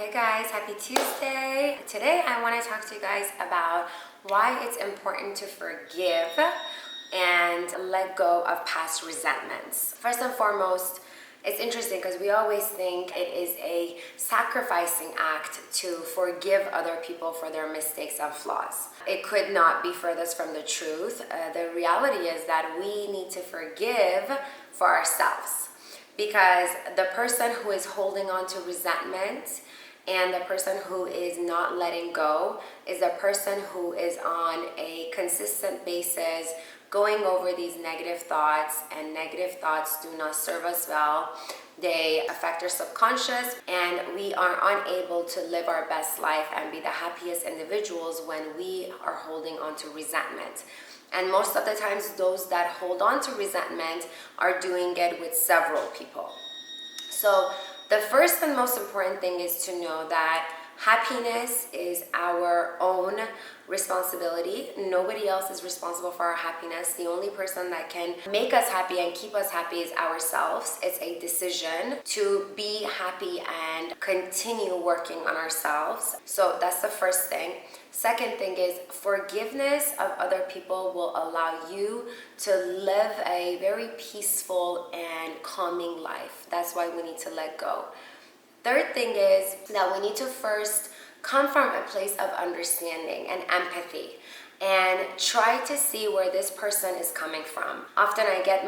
Okay guys, happy Tuesday. Today I want to talk to you guys about why it's important to forgive and let go of past resentments. First and foremost, it's interesting because we always think it is a sacrificing act to forgive other people for their mistakes and flaws. It could not be furthest from the truth. The reality is that we need to forgive for ourselves, because the person who is holding on to resentment and the person who is not letting go is the person who is on a consistent basis going over these negative thoughts, and negative thoughts do not serve us well. They affect our subconscious, and we are unable to live our best life and be the happiest individuals when we are holding on to resentment. And most of the times, those that hold on to resentment are doing it with several people. So the first and most important thing is to know that happiness is our own responsibility. Nobody else is responsible for our happiness. The only person that can make us happy and keep us happy is ourselves. It's a decision to be happy and continue working on ourselves. So that's the first thing. Second thing is, forgiveness of other people will allow you to live a very peaceful and calming life. That's why we need to let go. Third thing is that we need to first come from a place of understanding and empathy and try to see where this person is coming from. Often I get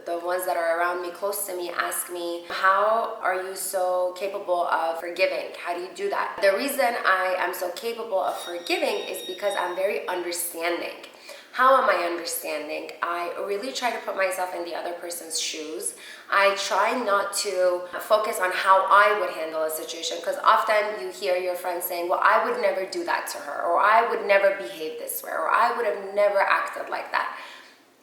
the ones that are around me, close to me, ask me, how are you so capable of forgiving? How do you do that? The reason I am so capable of forgiving is because I'm very understanding. How am I understanding? I really try to put myself in the other person's shoes. I try not to focus on how I would handle a situation, because often you hear your friends saying, well, I would never do that to her, or I would never behave this way, or I would have never acted like that.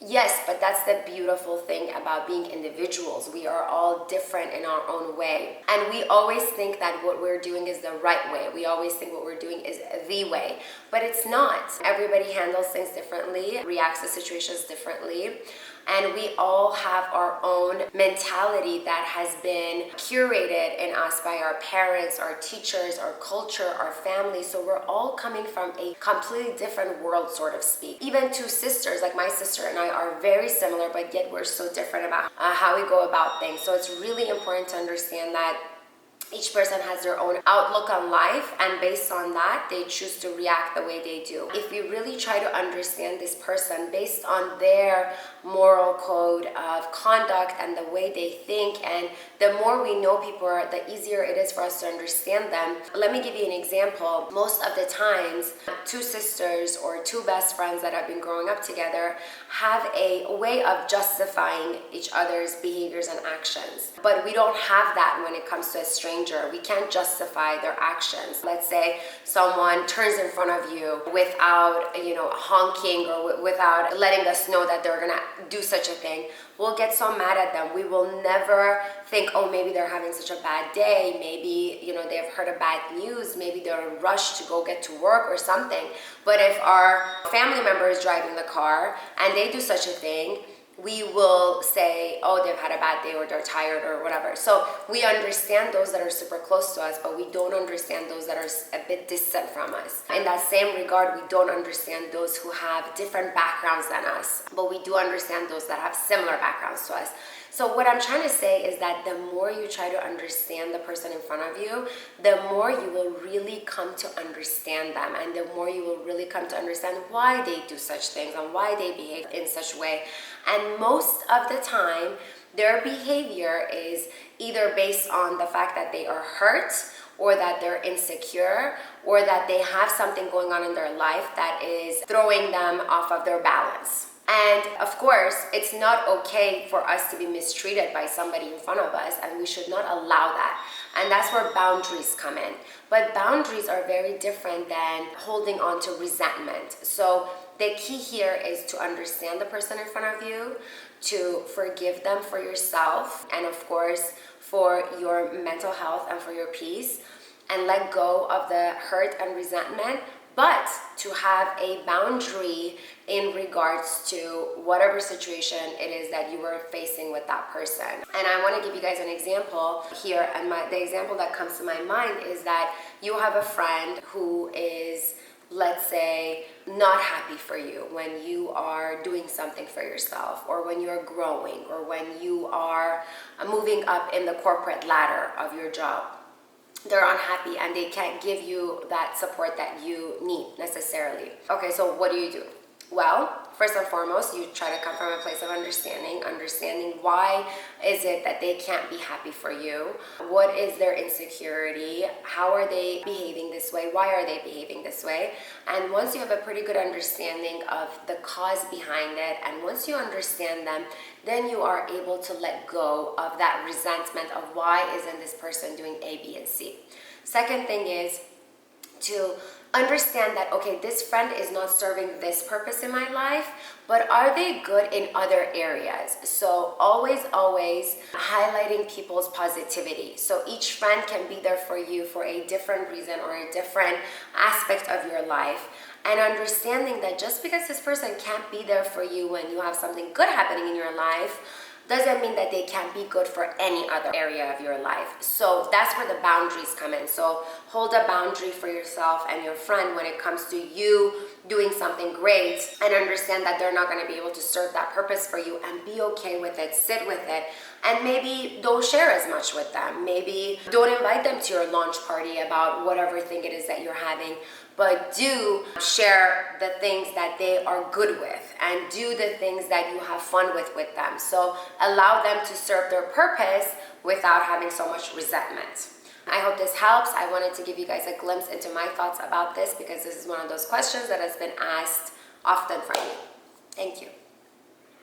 Yes, but that's the beautiful thing about being individuals. We are all different in our own way. And we always think that what we're doing is the right way. We always think what we're doing is the way. But it's not. Everybody handles things differently, reacts to situations differently. And we all have our own mentality that has been curated in us by our parents, our teachers, our culture, our family. So we're all coming from a completely different world, sort of speak. Even two sisters, like my sister and I, are very similar, but yet we're so different about how we go about things. So it's really important to understand that each person has their own outlook on life, and based on that, they choose to react the way they do. If we really try to understand this person based on their moral code of conduct and the way they think, and the more we know people, the easier it is for us to understand them. Let me give you an example. Most of the times, two sisters or two best friends that have been growing up together have a way of justifying each other's behaviors and actions. But we don't have that when it comes to a stranger. We can't justify their actions. Let's say someone turns in front of you without, honking, or without letting us know that they're gonna do such a thing. We'll get so mad at them. We will never think, oh, maybe they're having such a bad day. Maybe, they've heard a bad news. Maybe they're rushed to go get to work or something. But if our family member is driving the car and they do such a thing, we will say, oh, they've had a bad day, or they're tired, or whatever. So we understand those that are super close to us, but we don't understand those that are a bit distant from us. In that same regard, we don't understand those who have different backgrounds than us, but we do understand those that have similar backgrounds to us. So what I'm trying to say is that the more you try to understand the person in front of you, the more you will really come to understand them, and the more you will really come to understand why they do such things and why they behave in such a way. And most of the time, their behavior is either based on the fact that they are hurt, or that they're insecure, or that they have something going on in their life that is throwing them off of their balance. And of course, it's not okay for us to be mistreated by somebody in front of us, and we should not allow that. And that's where boundaries come in. But boundaries are very different than holding on to resentment. So the key here is to understand the person in front of you, to forgive them for yourself, and of course, for your mental health and for your peace, and let go of the hurt and resentment, but to have a boundary in regards to whatever situation it is that you were facing with that person. And I want to give you guys an example here, and the example that comes to my mind is that you have a friend who is, let's say, not happy for you when you are doing something for yourself, or when you're growing, or when you are moving up in the corporate ladder of your job. They're unhappy and they can't give you that support that you need necessarily. Okay, so what do? Well, first and foremost, you try to come from a place of understanding why is it that they can't be happy for you? What is their insecurity? How are they behaving this way? Why are they behaving this way? And once you have a pretty good understanding of the cause behind it, and once you understand them, then you are able to let go of that resentment of why isn't this person doing A, B, and C. Second thing is to understand that, okay, this friend is not serving this purpose in my life, but are they good in other areas? So always highlighting people's positivity. So each friend can be there for you for a different reason or a different aspect of your life. And understanding that just because this person can't be there for you when you have something good happening in your life, doesn't mean that they can't be good for any other area of your life. So that's where the boundaries come in. So hold a boundary for yourself and your friend when it comes to you doing something great, and understand that they're not going to be able to serve that purpose for you, and be okay with it, sit with it, and maybe don't share as much with them. Maybe don't invite them to your launch party about whatever thing it is that you're having, but do share the things that they are good with, and do the things that you have fun with them. So allow them to serve their purpose without having so much resentment. I hope this helps. I wanted to give you guys a glimpse into my thoughts about this, because this is one of those questions that has been asked often from me. Thank you.